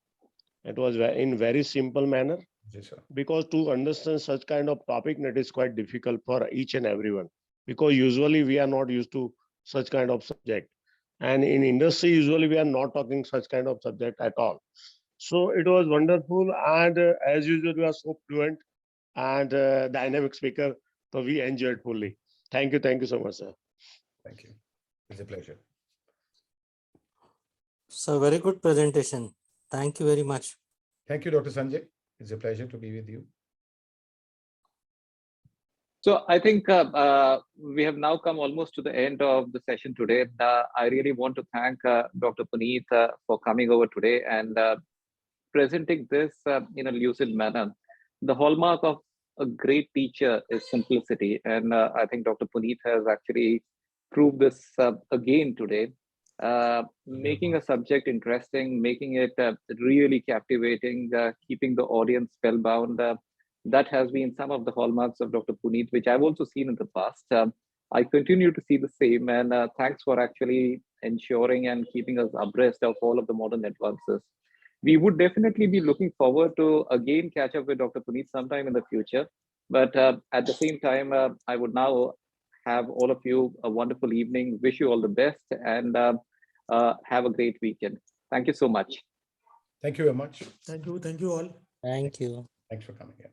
It was in very simple manner. Yes, sir. Because to understand such kind of topic, it is quite difficult for each and everyone. Because usually we are not used to such kind of subject. And in industry, usually we are not talking such kind of subject at all. So it was wonderful, and as usual, you are so fluent and dynamic speaker. So we enjoyed fully. Thank you so much, sir. Thank you. It's a pleasure. So very good presentation. Thank you very much. Thank you, Dr. Sanjay. It's a pleasure to be with you. So I think we have now come almost to the end of the session today. I really want to thank Dr. Puneet for coming over today and presenting this in a lucid manner. The hallmark of a great teacher is simplicity. And I think Dr. Puneet has actually proved this again today, making a subject interesting, making it really captivating, keeping the audience spellbound. That has been some of the hallmarks of Dr. Puneet, which I've also seen in the past. I continue to see the same, and thanks for actually ensuring and keeping us abreast of all of the modern advances. We would definitely be looking forward to again catch up with Dr. Puneet sometime in the future. But at the same time, I would now have all of you a wonderful evening. Wish you all the best, and have a great weekend. Thank you so much. Thank you very much. Thank you all. Thank you. Thanks for coming here.